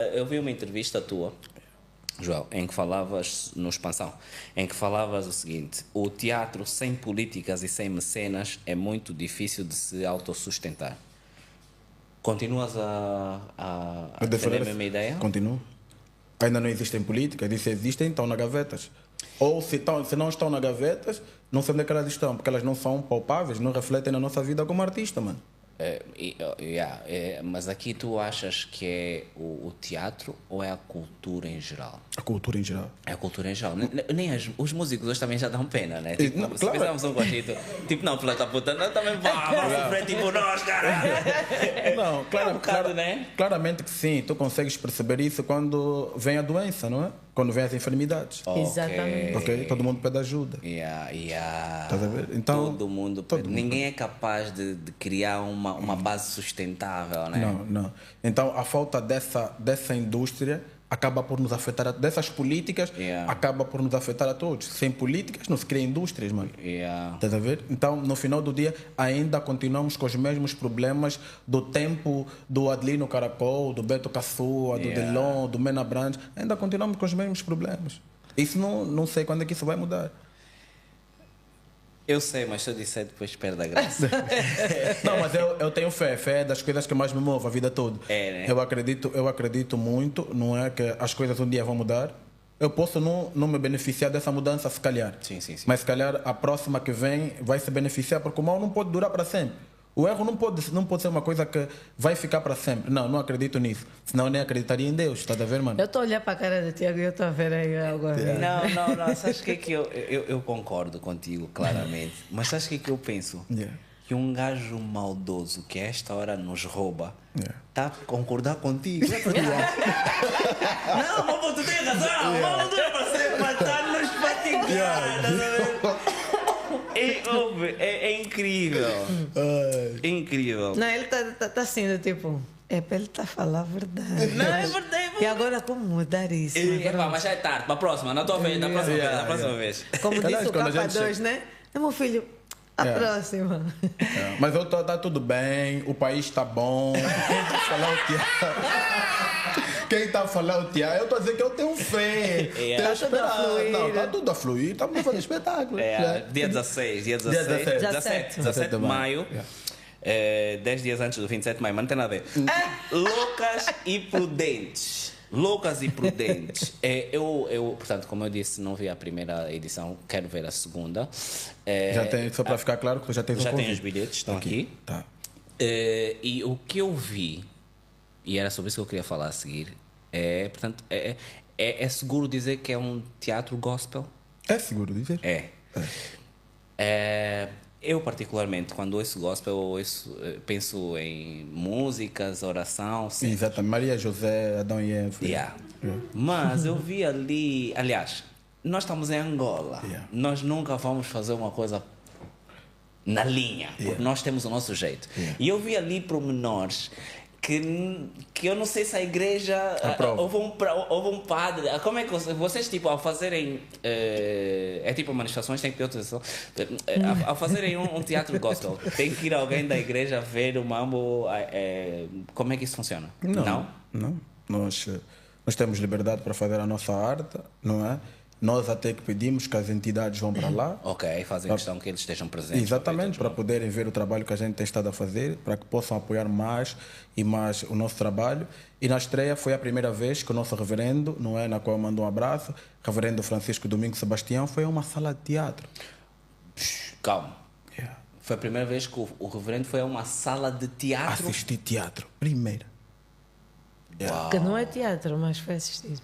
Eu vi uma entrevista tua, João, em que falavas, no Expansão, em que falavas o seguinte: o teatro sem políticas e sem mecenas é muito difícil de se autossustentar. Continuas a defender a mesma ideia? Continuo. Ainda não existem políticas, e se existem, estão na gavetas. Ou se não estão na gavetas, não sei onde é que elas estão, porque elas não são palpáveis, não refletem na nossa vida como artista, mano. Mas aqui tu achas que é o teatro ou é a cultura em geral? A cultura em geral. É a cultura em geral. Nem os músicos hoje também já dão pena, né? Tipo, não, se claro. fizermos um gostito, tipo, não, filha da puta, nós também vamos sofrer tipo nós, caralho. Não, claro, É um bocado, né? claramente que sim. Tu consegues perceber isso quando vem a doença, não é? Quando vem as enfermidades. Exatamente. Ok? Todo mundo pede ajuda. Estás a ver? Então, todo mundo. Ninguém é capaz de criar uma base sustentável, né? Não. Então, a falta dessa indústria acaba por nos afetar, dessas políticas, acaba por nos afetar a todos. Sem políticas não se cria indústrias, mano. Estás a ver? Então, no final do dia, ainda continuamos com os mesmos problemas do tempo do Adelino Caracol, do Beto Caçua, do Delon, do Mena Brandt. Ainda continuamos com os mesmos problemas. Isso não sei quando é que isso vai mudar. Eu sei, mas se eu disser depois perde a graça. Não, mas eu tenho fé. Fé é das coisas que mais me move a vida toda. É, né? Eu acredito muito, não é que as coisas um dia vão mudar. Eu posso não me beneficiar dessa mudança, se calhar. Sim. Mas se calhar a próxima que vem vai se beneficiar, porque o mal não pode durar para sempre. O erro não pode ser uma coisa que vai ficar para sempre. Não acredito nisso. Senão eu nem acreditaria em Deus. Estás a ver, mano? Eu estou a olhar para a cara do Tiago e eu estou a ver aí agora. Não. Sabes o que é que eu concordo contigo, claramente. Mas sabes o que é que eu penso? Que um gajo maldoso que a esta hora nos rouba está a concordar contigo. Não, mas tu tens razão. O mal não dura para sempre, mas está-nos fatigar. É incrível. É incrível. Não, ele está sendo tipo. Ele está a falar a verdade. Não, é verdade. E agora como mudar isso? Mas já é tarde. Para a próxima, na tua vez, na próxima vez. Como disse o K2, né? Meu filho, a próxima. Mas está tudo bem, o país está bom. Quem está a falar o teatro, eu estou a dizer que eu tenho fé. Está tudo a fluir. Não, está tudo a fluir, estamos a fazer espetáculo. Dia 17 de maio. 10 dias antes do 27 de maio, mas não tem nada a ver. Loucas e prudentes. Portanto, como eu disse, não vi a primeira edição, quero ver a segunda. Já tem, só para ficar claro que tu já tens Já tenho os bilhetes, estão aqui. Tá. E o que eu vi, e era sobre isso que eu queria falar a seguir, portanto, é seguro dizer que é um teatro gospel? É seguro dizer? Eu, particularmente, quando ouço gospel, penso em músicas, oração. Sempre. Exatamente. Maria José, Adão e Eva. Mas eu vi ali... Aliás, nós estamos em Angola. Nós nunca vamos fazer uma coisa na linha, porque nós temos o nosso jeito. E eu vi ali pormenores que eu não sei se a igreja houve um padre. Como é que vocês tipo, ao fazerem tipo manifestações, tem que ter outra sessão, ao fazerem um teatro gospel, tem que ir alguém da igreja ver o mambo. Como é que isso funciona? Não. Nós temos liberdade para fazer a nossa arte, não é? Nós até que pedimos que as entidades vão para lá. Ok, fazem questão que eles estejam presentes. Exatamente, para poderem ver o trabalho que a gente tem estado a fazer, para que possam apoiar mais e mais o nosso trabalho. E na estreia foi a primeira vez que o nosso reverendo, não é, na qual eu mando um abraço, reverendo Francisco Domingos Sebastião, foi a uma sala de teatro. Calma. Foi a primeira vez que o reverendo foi a uma sala de teatro? Assistir teatro, primeira. Que não é teatro, mas foi assistido.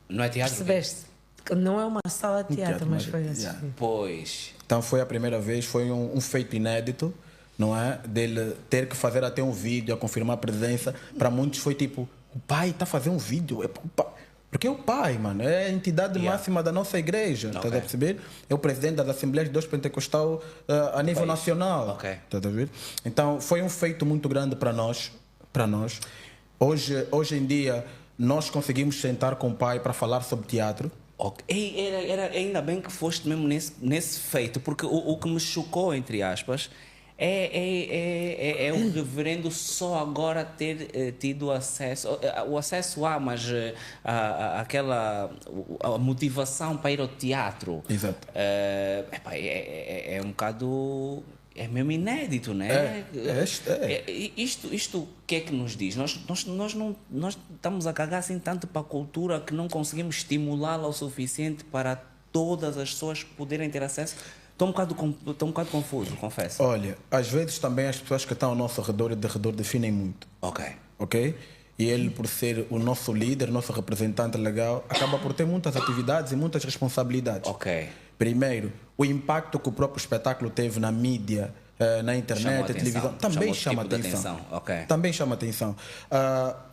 Não é teatro? Percebeste? Que não é uma sala de teatro, mas foi assistido. Pois. Então foi a primeira vez, foi um feito inédito, não é? Dele ter que fazer até um vídeo a confirmar a presença. Para muitos foi tipo, o pai está a fazer um vídeo. Porque é o pai, mano, é a entidade máxima da nossa igreja, estás a perceber? É o presidente das Assembleias de Deus Pentecostal a nível nacional, estás a ver? Então foi um feito muito grande para nós. Hoje em dia nós conseguimos sentar com o pai para falar sobre teatro. Ainda bem que foste mesmo nesse feito, porque o que me chocou, entre aspas, É o reverendo só agora ter tido acesso. O acesso mas a motivação para ir ao teatro. Exato. É um bocado. É mesmo inédito, né? Isto o que é que nos diz? Nós estamos a cagar assim tanto para a cultura que não conseguimos estimulá-la o suficiente para todas as pessoas poderem ter acesso. Estou um bocado confuso, confesso. Olha, às vezes também as pessoas que estão ao nosso redor e de redor definem muito. Ok? E ele, por ser o nosso líder, nosso representante legal, acaba por ter muitas atividades e muitas responsabilidades. Primeiro, o impacto que o próprio espetáculo teve na mídia, na internet, na televisão, também chama atenção. Também chama atenção.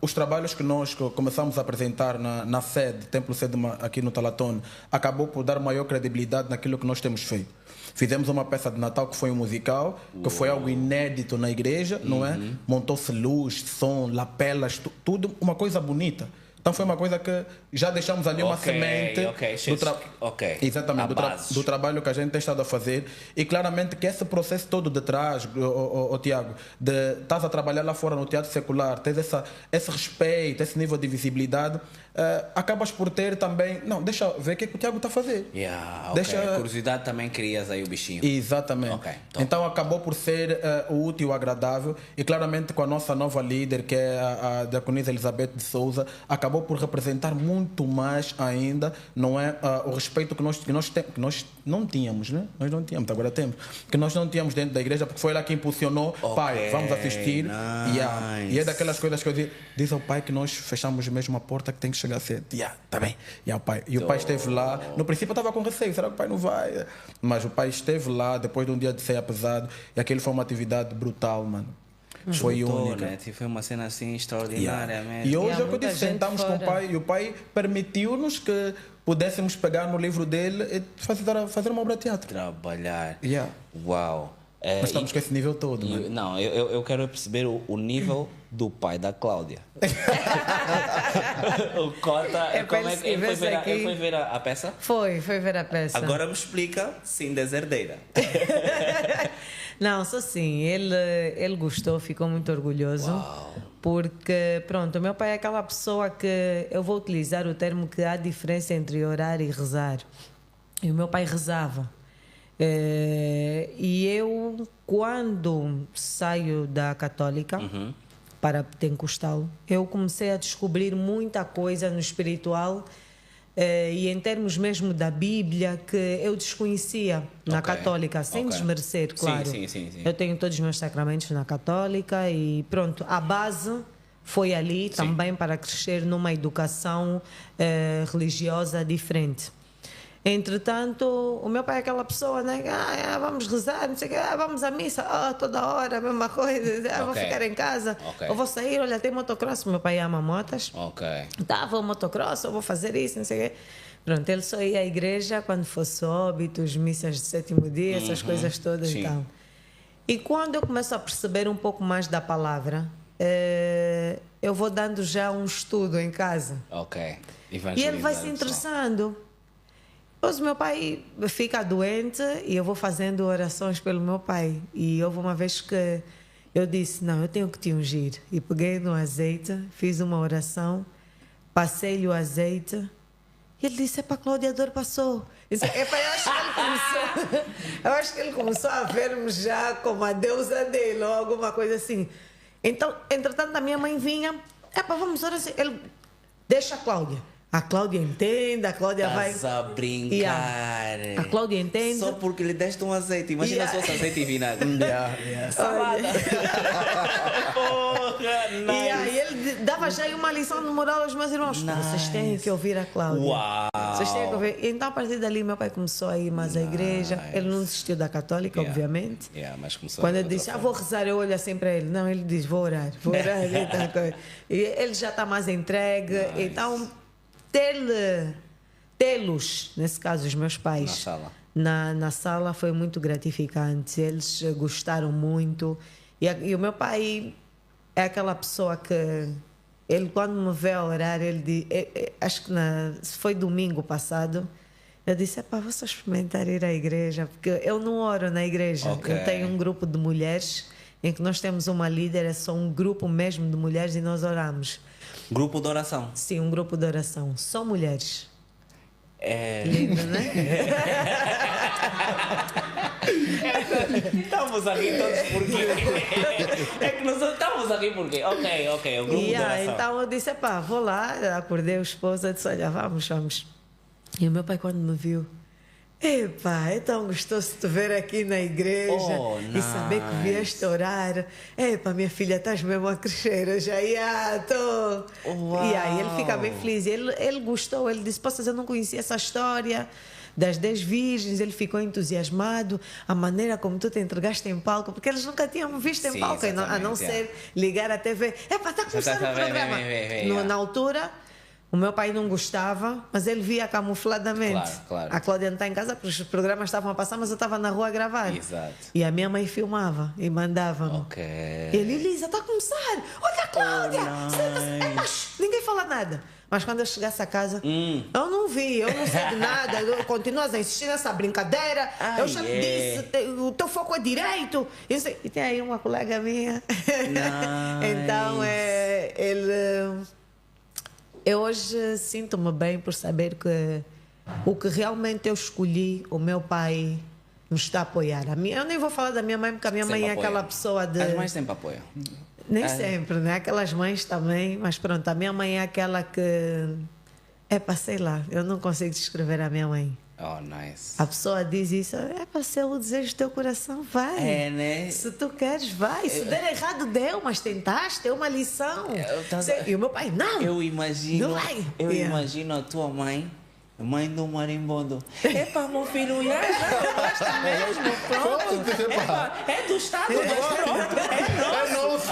Os trabalhos que nós começamos a apresentar na sede, Templo Sede aqui no Talatone, acabou por dar maior credibilidade naquilo que nós temos feito. Fizemos uma peça de Natal que foi um musical, que foi algo inédito na igreja, não é? Montou-se luz, som, lapelas, tudo uma coisa bonita. Então foi uma coisa que já deixamos ali uma semente exatamente, do trabalho que a gente tem estado a fazer, e claramente que esse processo todo de trás, Tiago, de estás a trabalhar lá fora no teatro secular, tens esse respeito, esse nível de visibilidade, acabas por ter também, não, deixa ver o que o Tiago está a fazer. A curiosidade também crias aí o bichinho. Exatamente. Então acabou por ser útil, agradável, e claramente com a nossa nova líder, que é a diaconisa Elizabeth de Souza, acabou por representar muito mais ainda, não é, o respeito que nós não tínhamos, né? Nós não tínhamos, agora temos, que nós não tínhamos dentro da igreja, porque foi ela que impulsionou, pai, vamos assistir, e é daquelas coisas que eu diz ao pai que nós fechamos mesmo a porta, que tem que chegar cedo, tá bem, o pai esteve lá, no princípio eu estava com receio, será que o pai não vai? Mas o pai esteve lá, depois de um dia de ceia pesado, e aquilo foi uma atividade brutal, mano. Foi única. Né? Foi uma cena assim extraordinária mesmo. E hoje é o que eu disse, sentamos com o pai, e o pai permitiu-nos que pudéssemos pegar no livro dele e fazer uma obra de teatro. Trabalhar. Uau. Nós estamos com esse nível todo. Não, eu quero perceber o nível do pai da Cláudia. O Cota, como é que ele foi ver a peça? Foi ver a peça. Agora me explica, sim, deserdeira. Não, só sim, ele gostou, ficou muito orgulhoso. Porque, pronto, o meu pai é aquela pessoa que, eu vou utilizar o termo que há diferença entre orar e rezar. E o meu pai rezava. E eu, quando saio da católica para pentecostal, eu comecei a descobrir muita coisa no espiritual, e em termos mesmo da Bíblia, que eu desconhecia na católica, sem desmerecer, claro. Sim. Eu tenho todos os meus sacramentos na católica e pronto, a base foi ali também para crescer numa educação religiosa diferente. Entretanto, o meu pai é aquela pessoa, né? Vamos rezar, não sei o quê, vamos à missa, toda hora, a mesma coisa, vou ficar em casa, eu vou sair, olha, tem motocross, meu pai ama motas, vou motocross, eu vou fazer isso, não sei o quê. Pronto, ele só ia à igreja quando fosse óbitos, missas de sétimo dia, essas coisas todas e tal. E quando eu começo a perceber um pouco mais da palavra, eu vou dando já um estudo em casa. E ele vai se interessando. Depois o meu pai fica doente e eu vou fazendo orações pelo meu pai. E houve uma vez que eu disse, não, eu tenho que te ungir. E peguei no azeite, fiz uma oração, passei-lhe o azeite. E ele disse, Cláudia, a dor passou. Eu acho que ele começou a ver-me já como a deusa dele ou alguma coisa assim. Então, entretanto, a minha mãe vinha, vamos orar assim. Ele, deixa a Cláudia. A Cláudia entende, a Cláudia vai... Estás a brincar. A Cláudia entende. Só porque lhe deste um azeite. Imagina se fosse azeite e vinagre. Salada. Porra, nice. E aí ele dava já uma lição de moral aos meus irmãos. Vocês têm que ouvir a Cláudia. Vocês têm que ouvir. Então, a partir dali, meu pai começou a ir mais à igreja. Ele não desistiu da católica, obviamente. Mas começou. Quando ele disse, vou rezar, eu olho assim para ele. Não, ele diz, vou orar. E ele já está mais entregue. Então... Tê-los, nesse caso os meus pais, na sala foi muito gratificante. Eles gostaram muito. E o meu pai é aquela pessoa que, ele quando me vê a orar, ele diz, acho que foi domingo passado, Eu disse, vou só experimentar ir à igreja, porque eu não oro na igreja. Eu tenho um grupo de mulheres em que nós temos uma líder, é só um grupo mesmo de mulheres e nós oramos. Grupo de oração? Sim, um grupo de oração. Só mulheres. É... Lindo, né? Estamos aqui todos porque... É que nós estamos aqui porque... Ok, o grupo de oração. Então eu disse, vou lá, acordei o esposo, disse, olha, vamos. E o meu pai quando me viu, epá, é tão gostoso te ver aqui na igreja e saber que vieste orar. Epá, minha filha, estás mesmo a crescer. Eu já estou. E aí ele fica bem feliz. Ele gostou, ele disse, eu não conhecia essa história das 10 virgens. Ele ficou entusiasmado, a maneira como tu te entregaste em palco, porque eles nunca tinham visto em palco, a não ser ligar a TV. Epá, está começando o programa. Na altura... O meu pai não gostava, mas ele via camufladamente. Claro. A Cláudia não está em casa porque os programas estavam a passar, mas eu estava na rua a gravar. Exato. E a minha mãe filmava e mandava-me. E ele, Elisa, está a começar. Olha a Cláudia. Ninguém fala nada. Mas quando eu chegasse a casa, eu não vi, eu não sei de nada. Eu continuas a insistir nessa brincadeira. Eu já te disse, o teu foco é direito. E tem aí uma colega minha. Então, ele... Eu hoje sinto-me bem por saber que o que realmente eu escolhi, o meu pai me está a apoiar. Eu nem vou falar da minha mãe, porque a minha mãe é aquela pessoa de... As mães sempre apoiam. Nem sempre, né? Aquelas mães também, mas pronto, a minha mãe é aquela que... sei lá, eu não consigo descrever a minha mãe. Oh, nice. A pessoa diz isso, para ser o desejo do teu coração, vai. Né? Se tu queres, vai. Se der errado, deu, mas tentaste, é uma lição. E o meu pai, não. Eu imagino, não vai. Imagino a tua mãe do marimbondo. Meu filho, eu gosto mesmo, pronto. É do Estado, mas pronto, é nosso.